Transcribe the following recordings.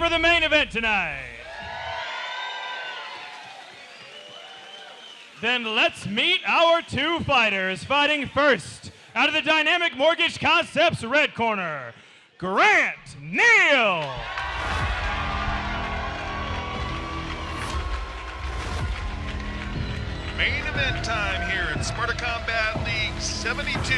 for the main event tonight. Then let's meet our two fighters. Fighting first, out of the Dynamic Mortgage Concepts red corner, Grant Neal. Main event time here at Sparta Combat League 72.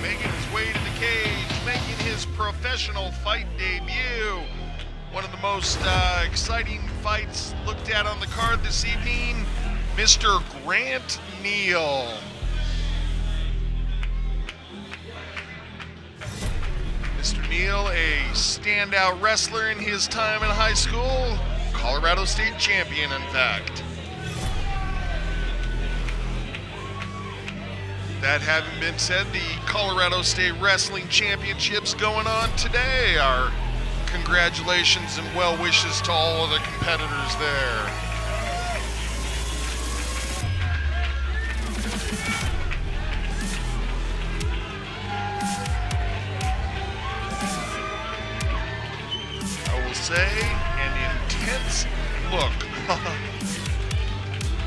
Making his way to the cage, making his professional fight debut. One of the most exciting fights looked at on the card this evening, Mr. Grant Neal. Mr. Neal, a standout wrestler in his time in high school, Colorado State champion, in fact. That having been said, the Colorado State Wrestling Championships going on today. Our congratulations and well wishes to all of the competitors there. I will say, an intense look on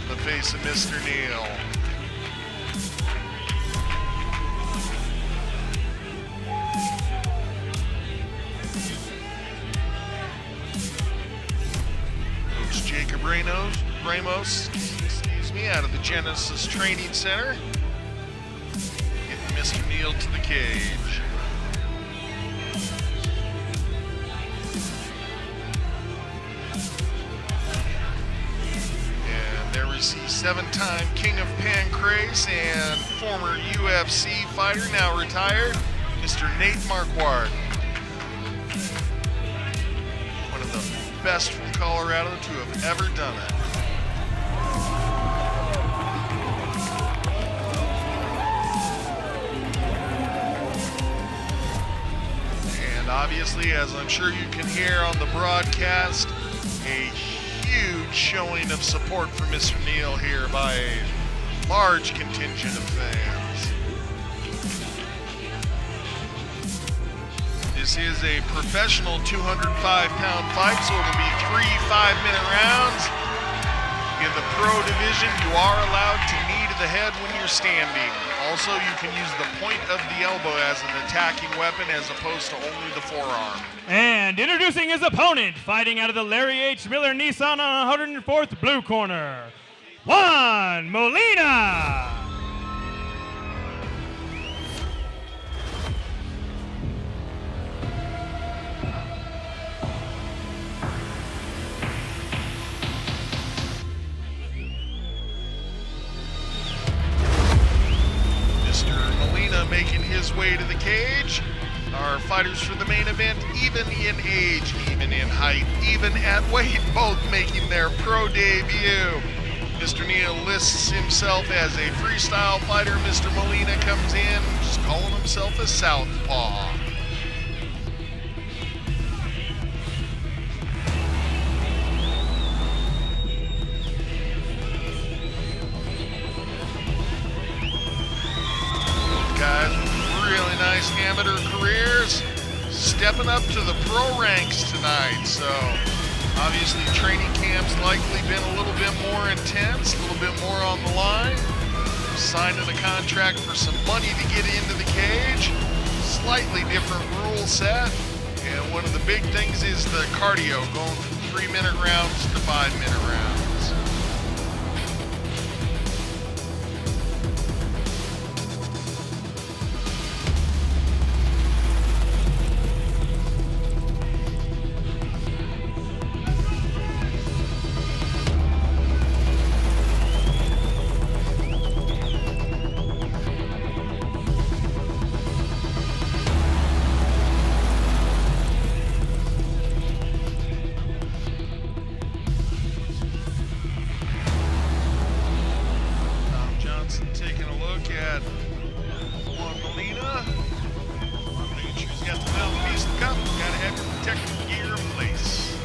the face of Mr. Neal. Ramos, out of the Genesis Training Center, getting Mr. Neal to the cage. And there is the seven-time King of Pancrase and former UFC fighter, now retired, Mr. Nate Marquardt. One of the best from Colorado to have ever done it. And obviously, as I'm sure you can hear on the broadcast, a huge showing of support for Mr. Neal here by a large contingent of fans. This is a professional 205-pound fight, so it'll be 3 5-minute rounds. In the pro division, you are allowed to knee to the head when you're standing. Also, you can use the point of the elbow as an attacking weapon as opposed to only the forearm. And introducing his opponent, fighting out of the Larry H. Miller Nissan on 104th blue corner, Juan Molina. Making his way to the cage. Our fighters for the main event, even in age, even in height, even at weight, both making their pro debut. Mr. Neal lists himself as a freestyle fighter. Mr. Molina comes in just calling himself a southpaw. Guys with really nice amateur careers stepping up to the pro ranks tonight. So obviously training camp's likely been a little bit more intense, a little bit more on the line. Signing a contract for some money to get into the cage. Slightly different rule set. And one of the big things is the cardio, going from 3-minute rounds to 5-minute rounds. Taking a look at Juan Molina. Making sure he's got the mouthpiece and cup. Gotta have your protective gear in place.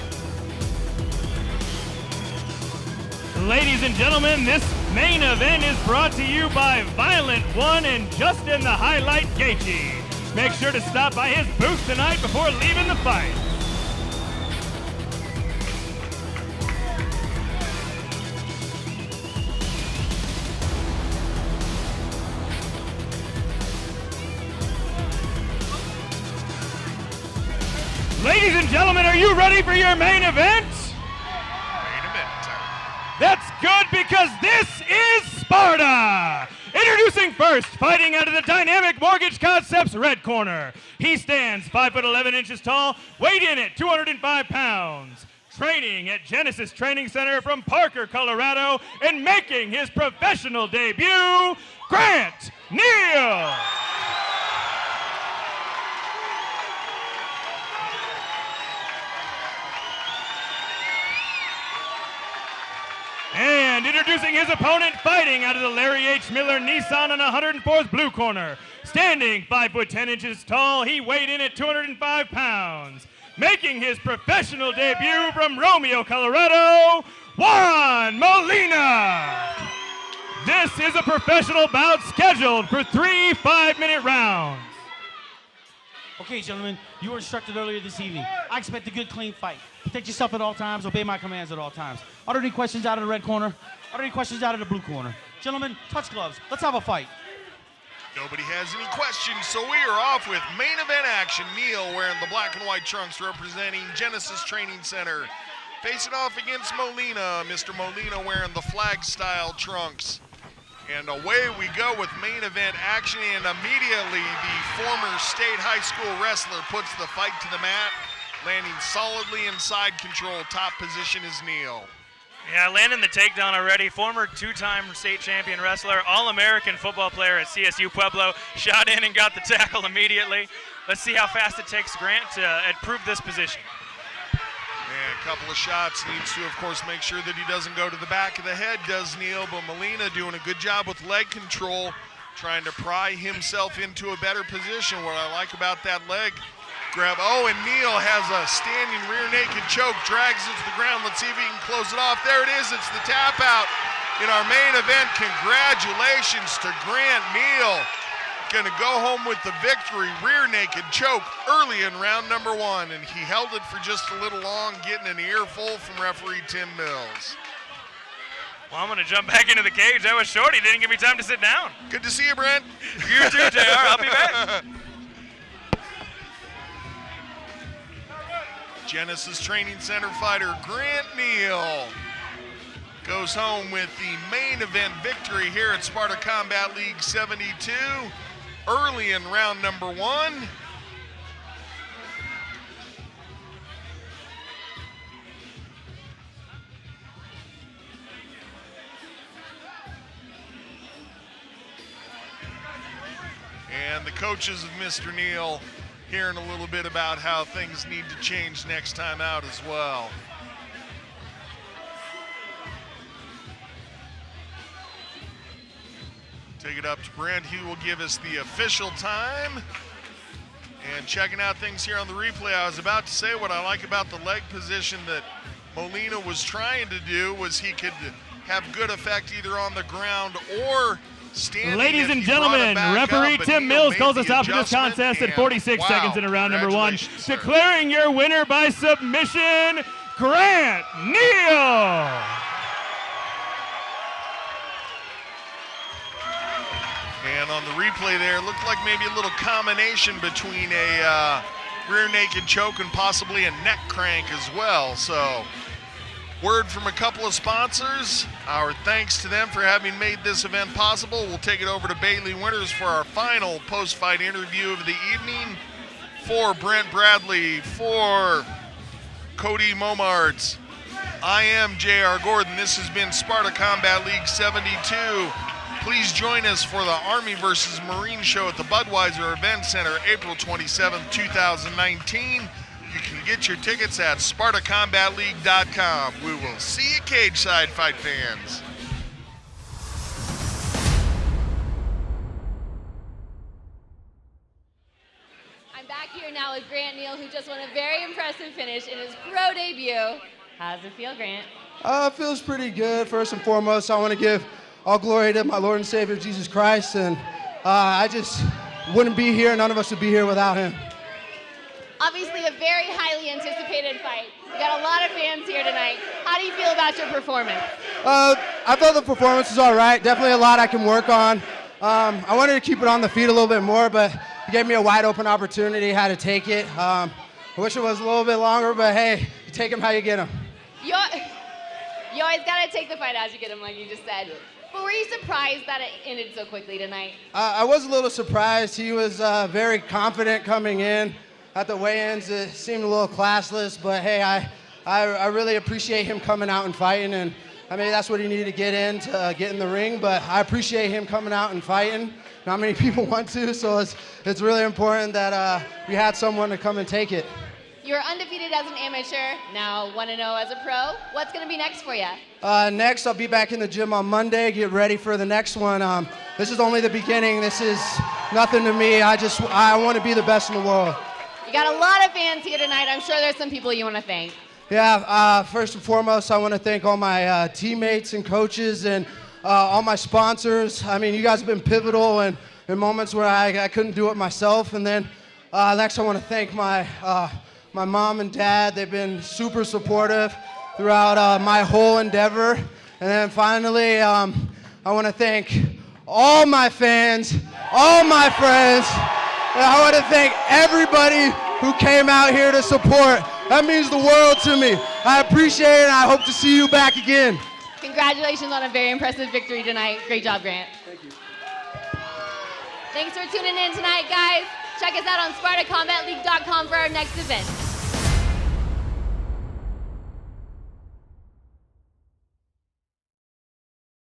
Ladies and gentlemen, this main event is brought to you by Violent One and Justin the Highlight Gaethje. Make sure to stop by his booth tonight before leaving the fight. Ladies and gentlemen, are you ready for your main event? Main event time. That's good because this is Sparta! Introducing first, fighting out of the Dynamic Mortgage Concepts red corner. He stands 5'11" tall, weighed in at 205 pounds. Training at Genesis Training Center from Parker, Colorado, and making his professional debut, Grant Neal. And introducing his opponent, fighting out of the Larry H. Miller Nissan on 104th blue corner. Standing 5'10" tall, he weighed in at 205 pounds. Making his professional debut from Romeo, Colorado, Juan Molina. This is a professional bout scheduled for 3 5-minute rounds. Okay, gentlemen, you were instructed earlier this evening. I expect a good, clean fight. Protect yourself at all times. Obey my commands at all times. Are there any questions out of the red corner? Are there any questions out of the blue corner? Gentlemen, touch gloves. Let's have a fight. Nobody has any questions, so we are off with main event action. Neal wearing the black and white trunks representing Genesis Training Center. Facing off against Molina, Mr. Molina wearing the flag style trunks. And away we go with main event action, and immediately the former state high school wrestler puts the fight to the mat, landing solidly in side control. Top position is Neal. Yeah, landing the takedown already. Former two-time state champion wrestler, All-American football player at CSU Pueblo. Shot in and got the tackle immediately. Let's see how fast it takes Grant to improve this position. And a couple of shots. Needs to, of course, make sure that he doesn't go to the back of the head, does Neal. But Molina doing a good job with leg control, trying to pry himself into a better position. What I like about that leg grab. Oh, and Neal has a standing rear naked choke, drags it to the ground. Let's see if he can close it off. There it is. It's the tap out in our main event. Congratulations to Grant Neal. Going to go home with the victory. Rear naked choke early in round number 1, and he held it for just a little long, getting an earful from referee Tim Mills. Well, I'm going to jump back into the cage. That was short. He didn't give me time to sit down. Good to see you, Brent. You too, JR. I'll be back. Genesis Training Center fighter Grant Neal goes home with the main event victory here at Sparta Combat League 72 early in round number 1. And the coaches of Mr. Neal hearing a little bit about how things need to change next time out as well. Take it up to Brent. He will give us the official time. And checking out things here on the replay, I was about to say what I like about the leg position that Molina was trying to do was he could have good effect either on the ground or standing. Ladies and gentlemen, referee Tim Mills calls us out for this contest at 46 seconds into round number 1. Declaring your winner by submission, Grant Neal. And on the replay there, it looked like maybe a little combination between a rear naked choke and possibly a neck crank as well. So, word from a couple of sponsors. Our thanks to them for having made this event possible. We'll take it over to Bailey Winters for our final post-fight interview of the evening. For Brent Bradley, for Cody Momards, I am JR Gordon. This has been Sparta Combat League 72. Please join us for the Army vs. Marine show at the Budweiser Event Center, April 27, 2019. You can get your tickets at SpartaCombatLeague.com. We will see you cage side, fight fans. I'm back here now with Grant Neal, who just won a very impressive finish in his pro debut. How does it feel, Grant? It feels pretty good. First and foremost, I want to give all glory to my Lord and Savior, Jesus Christ. And I just wouldn't be here. None of us would be here without him. Obviously a very highly anticipated fight. You got a lot of fans here tonight. How do you feel about your performance? I thought the performance was all right. Definitely a lot I can work on. I wanted to keep it on the feet a little bit more, but he gave me a wide open opportunity, had to take it. I wish it was a little bit longer, but hey, you take him how you get him. You always got to take the fight as you get them, like you just said. But were you surprised that it ended so quickly tonight? I was a little surprised. He was very confident coming in. At the weigh-ins, it seemed a little classless, but hey, I really appreciate him coming out and fighting, and I mean, that's what he needed to get in the ring, but I appreciate him coming out and fighting. Not many people want to, so it's really important that we had someone to come and take it. You're undefeated as an amateur, now 1-0 as a pro. What's going to be next for you? Next, I'll be back in the gym on Monday, get ready for the next one. This is only the beginning. This is nothing to me. I want to be the best in the world. You got a lot of fans here tonight. I'm sure there's some people you want to thank. Yeah, first and foremost, I want to thank all my teammates and coaches and all my sponsors. I mean, you guys have been pivotal in moments where I couldn't do it myself. And then next, I want to thank my mom and dad. They've been super supportive throughout my whole endeavor. And then finally, I want to thank all my fans, all my friends. And I want to thank everybody who came out here to support. That means the world to me. I appreciate it, and I hope to see you back again. Congratulations on a very impressive victory tonight. Great job, Grant. Thank you. Thanks for tuning in tonight, guys. Check us out on SpartaCombatLeague.com for our next event.